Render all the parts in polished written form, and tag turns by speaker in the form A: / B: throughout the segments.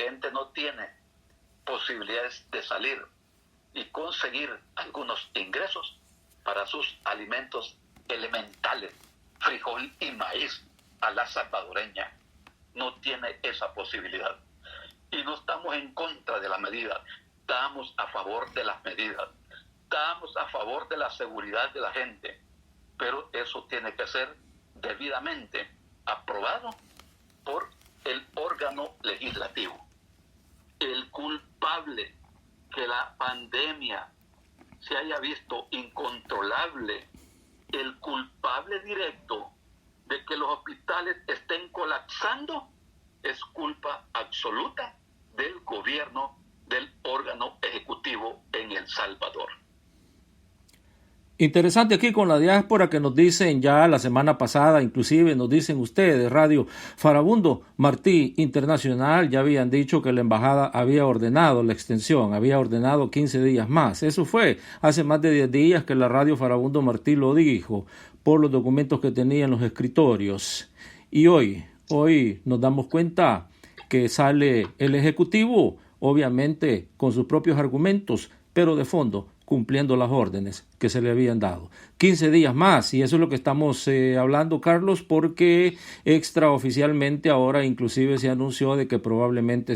A: gente no tiene posibilidades de salir y conseguir algunos ingresos para sus alimentos elementales, frijol y maíz a la salvadoreña. No tiene esa posibilidad. Y no estamos en contra de la medida, estamos a favor de las medidas, estamos a favor de la seguridad de la gente, pero eso tiene que ser debidamente aprobado por el órgano legislativo. El culpable que la pandemia se haya visto incontrolable, el culpable directo de que los hospitales estén colapsando, es culpa absoluta del gobierno, del órgano ejecutivo en El Salvador.
B: Interesante aquí con la diáspora que nos dicen ya la semana pasada, inclusive nos dicen ustedes, Radio Farabundo Martí Internacional, ya habían dicho que la embajada había ordenado la extensión, había ordenado 15 días más. Eso fue hace más de 10 días que la Radio Farabundo Martí lo dijo por los documentos que tenía en los escritorios. Y hoy nos damos cuenta que sale el Ejecutivo, obviamente con sus propios argumentos, pero de fondo cumpliendo las órdenes que se le habían dado. 15 días más, y eso es lo que estamos hablando, Carlos, porque extraoficialmente ahora inclusive se anunció de que probablemente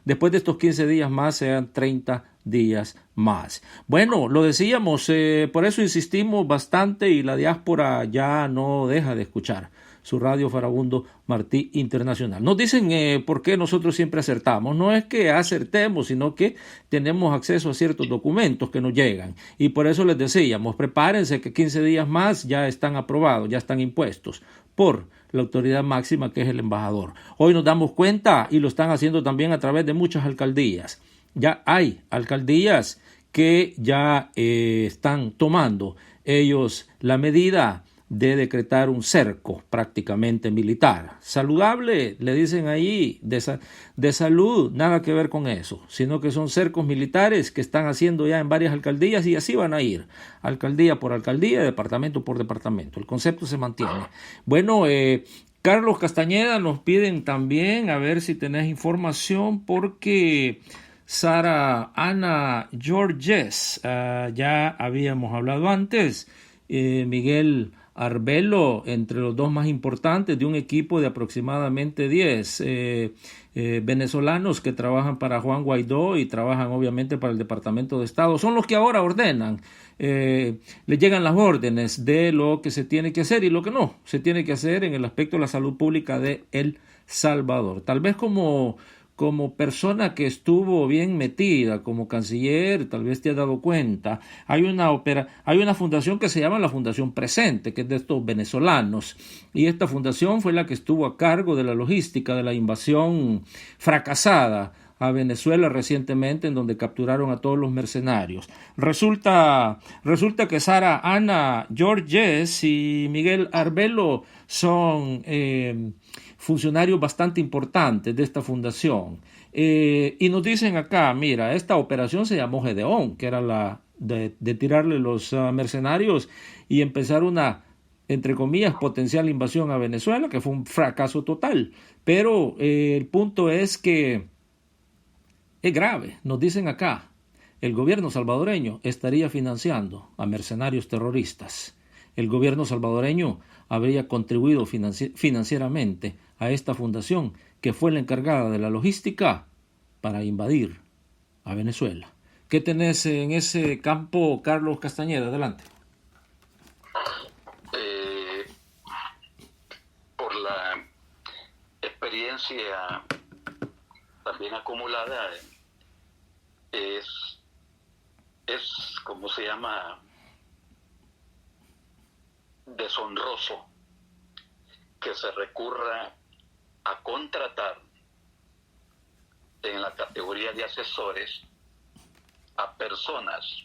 B: después de estos 15 días más sean 30 días más. Bueno, lo decíamos, por eso insistimos bastante y la diáspora ya no deja de escuchar su Radio Farabundo Martí Internacional. Nos dicen por qué nosotros siempre acertamos. No es que acertemos, sino que tenemos acceso a ciertos documentos que nos llegan. Y por eso les decíamos, prepárense que 15 días más ya están aprobados, ya están impuestos por la autoridad máxima que es el embajador. Hoy nos damos cuenta, y lo están haciendo también a través de muchas alcaldías. Ya hay alcaldías que ya están tomando ellos la medida de decretar un cerco prácticamente militar. Saludable, le dicen ahí, de salud, nada que ver con eso, sino que son cercos militares que están haciendo ya en varias alcaldías y así van a ir, alcaldía por alcaldía, departamento por departamento. El concepto se mantiene. Bueno, Carlos Castañeda, nos piden también, a ver si tenés información, porque Sara Ana Georges, ya habíamos hablado antes, Miguel Arbelo, entre los dos más importantes de un equipo de aproximadamente 10 venezolanos que trabajan para Juan Guaidó y trabajan obviamente para el Departamento de Estado, son los que ahora ordenan, le llegan las órdenes de lo que se tiene que hacer y lo que no se tiene que hacer en el aspecto de la salud pública de El Salvador. Tal vez como persona que estuvo bien metida como canciller, tal vez te has dado cuenta, hay una fundación que se llama la Fundación Presente, que es de estos venezolanos, y esta fundación fue la que estuvo a cargo de la logística de la invasión fracasada a Venezuela recientemente, en donde capturaron a todos los mercenarios. Resulta que Sara Ana Georges y Miguel Arbelo son funcionarios bastante importantes de esta fundación. Y nos dicen acá, mira, esta operación se llamó Gedeón, que era la de tirarle los mercenarios y empezar una, entre comillas, potencial invasión a Venezuela, que fue un fracaso total. Pero el punto es que es grave. Nos dicen acá, el gobierno salvadoreño estaría financiando a mercenarios terroristas. El gobierno salvadoreño habría contribuido financieramente a esta fundación, que fue la encargada de la logística para invadir a Venezuela. ¿Qué tenés en ese campo, Carlos Castañeda? Adelante.
A: Por la experiencia también acumulada, es ¿cómo se llama? Deshonroso que se recurra a contratar en la categoría de asesores a personas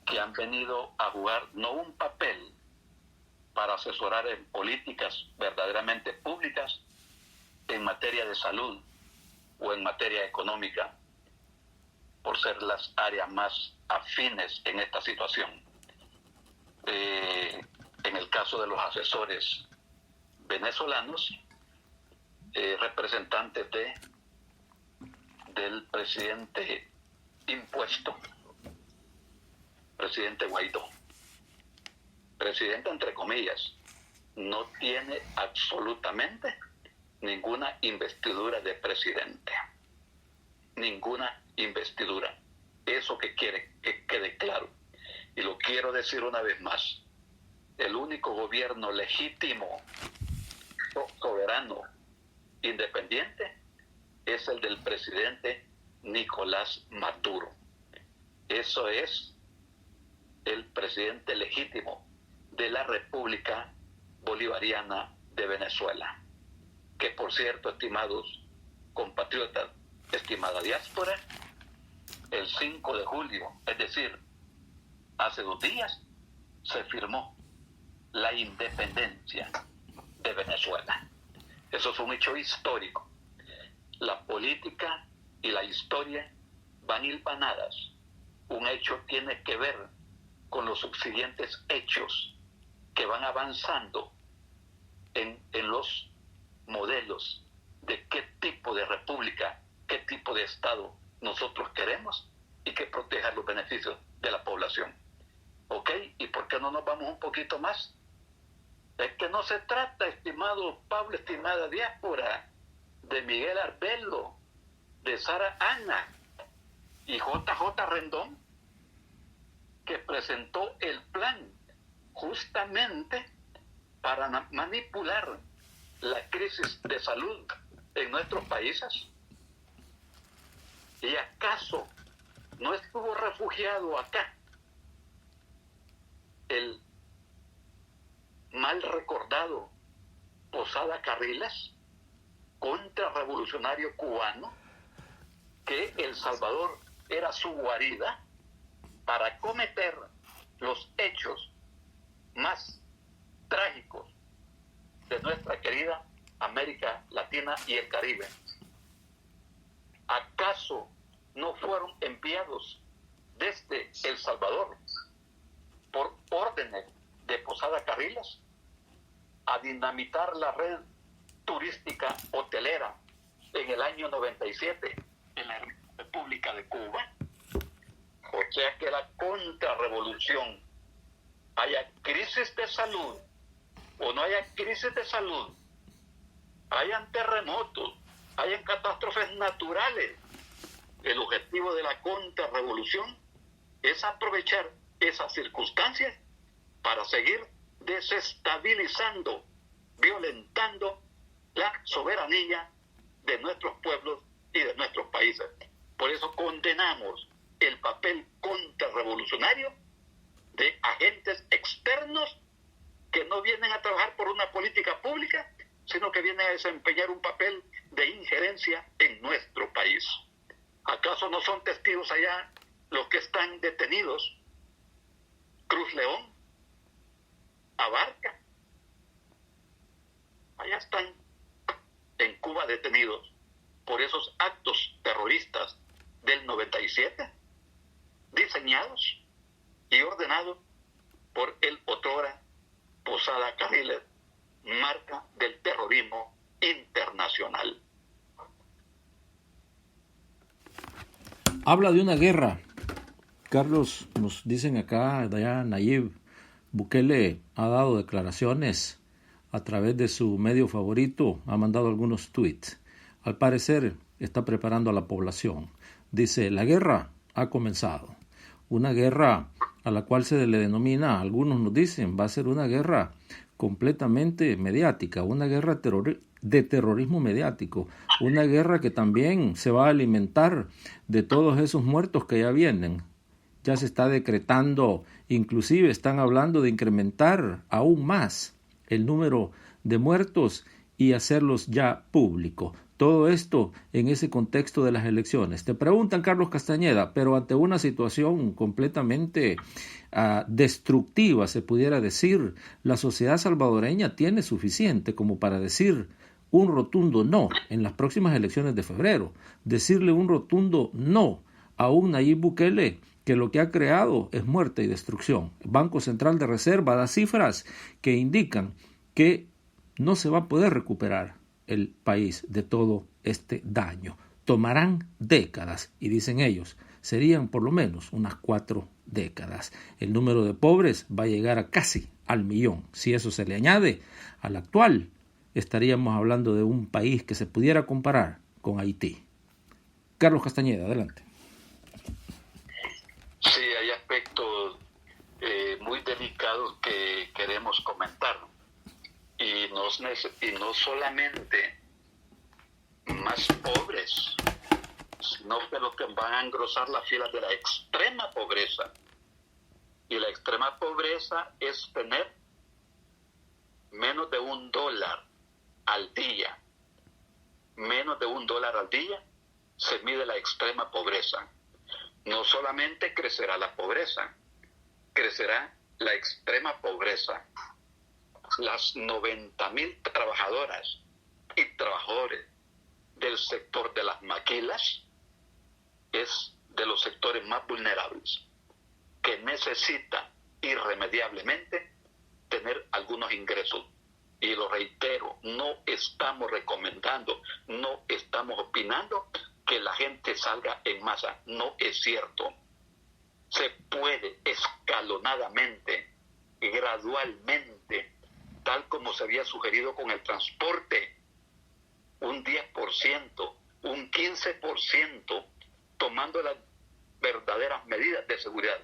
A: que han venido a jugar no un papel para asesorar en políticas verdaderamente públicas en materia de salud o en materia económica, por ser las áreas más afines en esta situación. En el caso de los asesores venezolanos, representantes de el presidente impuesto, presidente Guaidó. Presidente entre comillas, no tiene absolutamente ninguna investidura de presidente. Ninguna investidura. Eso que quiere que quede claro. Y lo quiero decir una vez más. El único gobierno legítimo, soberano, independiente, es el del presidente Nicolás Maduro. Eso es el presidente legítimo de la República Bolivariana de Venezuela. Que por cierto, estimados compatriotas, estimada diáspora, el 5 de julio, es decir, hace 2 días, se firmó la independencia de Venezuela. Eso es un hecho histórico. La política y la historia van hilvanadas. Un hecho tiene que ver con los subsiguientes hechos que van avanzando en los modelos de qué tipo de república, qué tipo de Estado nosotros queremos y que proteja los beneficios de la población. ¿Ok? ¿Y por qué no nos vamos un poquito más? Es que no se trata, estimado Pablo, estimada diáspora, de Miguel Arbelo, de Sara Ana y JJ Rendón, que presentó el plan justamente para manipular la crisis de salud en nuestros países. ¿Y acaso no estuvo refugiado acá el mal recordado Posada Carriles, contrarrevolucionario cubano, que El Salvador era su guarida para cometer los hechos más trágicos de nuestra querida América Latina y el Caribe? ¿Acaso no fueron enviados desde El Salvador por órdenes de Posada Carriles a dinamitar la red turística hotelera en el año 97 en la República de Cuba? O sea que la contrarrevolución, haya crisis de salud o no haya crisis de salud, hayan terremotos, hayan catástrofes naturales, el objetivo de la contrarrevolución es aprovechar esas circunstancias para seguir desestabilizando, violentando la soberanía de nuestros pueblos y de nuestros países. Por eso condenamos el papel contrarrevolucionario de agentes externos que no vienen a trabajar por una política pública, sino que vienen a desempeñar un papel de injerencia en nuestro país. ¿Acaso no son testigos allá los que están detenidos? Cruz León, Abarca, allá están en Cuba detenidos por esos actos terroristas del 97, diseñados y ordenados por el otrora Posada Carriles, marca del terrorismo internacional.
B: Habla de una guerra. Carlos, nos dicen acá, allá Nayib Bukele ha dado declaraciones a través de su medio favorito, ha mandado algunos tweets. Al parecer está preparando a la población. Dice, la guerra ha comenzado. Una guerra a la cual se le denomina, algunos nos dicen, va a ser una guerra completamente mediática, una guerra de terrorismo mediático, una guerra que también se va a alimentar de todos esos muertos que ya vienen. Ya se está decretando, inclusive están hablando de incrementar aún más el número de muertos y hacerlos ya públicos. Todo esto en ese contexto de las elecciones. Te preguntan, Carlos Castañeda, pero ante una situación completamente destructiva, se pudiera decir, la sociedad salvadoreña tiene suficiente como para decir un rotundo no en las próximas elecciones de febrero, decirle un rotundo no a un Nayib Bukele que lo que ha creado es muerte y destrucción. El Banco Central de Reserva da cifras que indican que no se va a poder recuperar el país de todo este daño. tomarán décadas, y dicen ellos, serían por lo menos unas 4 décadas. El número de pobres va a llegar a casi al 1.000.000. Si eso se le añade al actual, estaríamos hablando de un país que se pudiera comparar con Haití. Carlos Castañeda, adelante.
A: Sí, hay aspectos muy delicados que queremos comentar. Y no solamente más pobres, sino que los que van a engrosar las filas de la extrema pobreza. Y la extrema pobreza es tener menos de $1 al día. Menos de $1 al día se mide la extrema pobreza. No solamente crecerá la pobreza, crecerá la extrema pobreza. Las 90,000 trabajadoras y trabajadores del sector de las maquilas es de los sectores más vulnerables, que necesita irremediablemente tener algunos ingresos. Y lo reitero, no estamos recomendando, no estamos opinando que la gente salga en masa. No es cierto. Se puede escalonadamente y gradualmente, tal como se había sugerido con el transporte, un 10%, un 15%, tomando las verdaderas medidas de seguridad.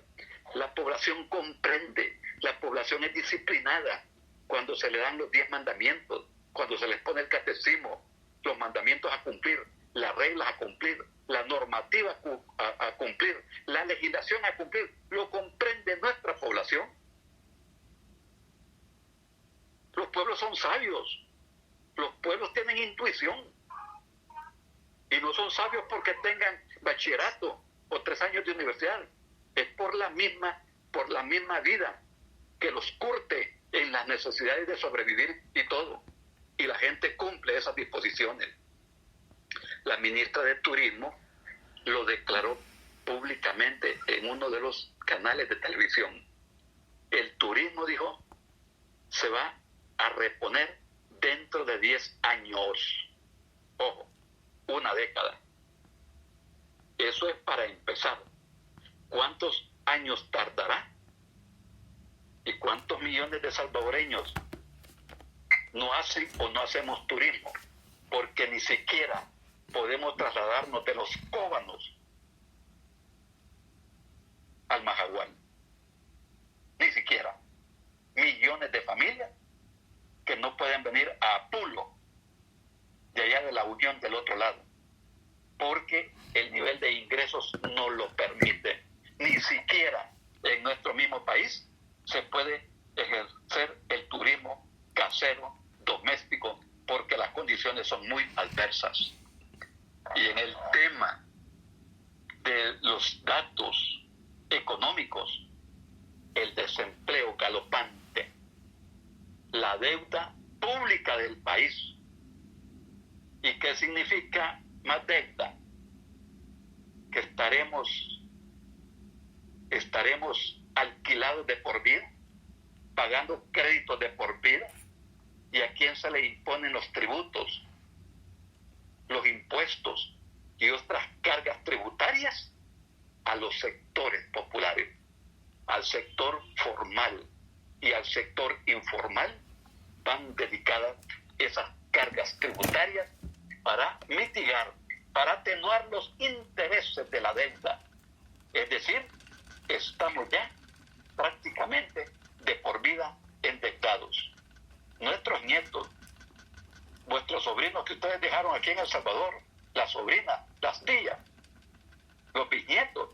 A: La población comprende, la población es disciplinada cuando se le dan los 10 mandamientos, cuando se les pone el catecismo, los mandamientos a cumplir, las reglas a cumplir, la normativa a cumplir, la legislación a cumplir. Lo comprende nuestra población. Los pueblos son sabios, los pueblos tienen intuición, y no son sabios porque tengan bachillerato o 3 años de universidad. Es por la misma vida que los curte en las necesidades de sobrevivir y todo. Y la gente cumple esas disposiciones. La ministra de Turismo lo declaró públicamente en uno de los canales de televisión. El turismo, dijo, se va a reponer dentro de 10 años. Ojo, una década. Eso es para empezar. ¿Cuántos años tardará? ¿Y cuántos millones de salvadoreños no hacen o no hacemos turismo? Porque ni siquiera podemos trasladarnos de los Cóbanos al Majagual. Ni siquiera. Millones de familias que no pueden venir a Apulo, de allá de la Unión del otro lado, porque el nivel de ingresos no lo permite. Ni siquiera en nuestro mismo país se puede ejercer el turismo casero, doméstico, porque las condiciones son muy adversas. Y en el tema de los datos económicos, el desempleo galopante, la deuda pública del país. ¿Y qué significa más deuda? Que estaremos alquilados de por vida, pagando créditos de por vida. ¿Y a quién se le imponen los tributos, los impuestos y otras cargas tributarias? A los sectores populares, al sector formal y al sector informal van dedicadas esas cargas tributarias para mitigar, para atenuar los intereses de la deuda. Es decir, estamos ya prácticamente de por vida endeudados. Nuestros nietos, vuestros sobrinos que ustedes dejaron aquí en El Salvador, las sobrinas, las tías, los bisnietos,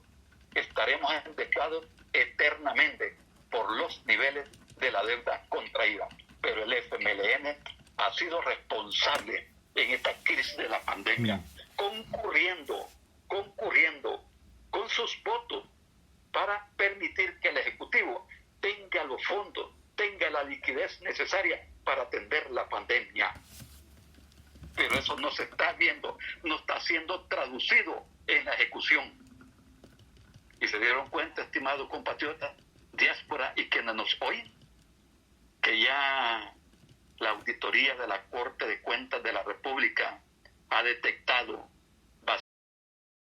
A: estaremos endeudados eternamente por los niveles de la deuda contraída. Pero el FMLN ha sido responsable en esta crisis de la pandemia, concurriendo con sus votos para permitir que el Ejecutivo tenga los fondos, tenga la liquidez necesaria para atender la pandemia. Pero eso no se está viendo, no está siendo traducido en la ejecución. Y se dieron cuenta, estimados compatriotas, diáspora y quienes nos oyen, que ya la auditoría de la Corte de Cuentas de la República ha detectado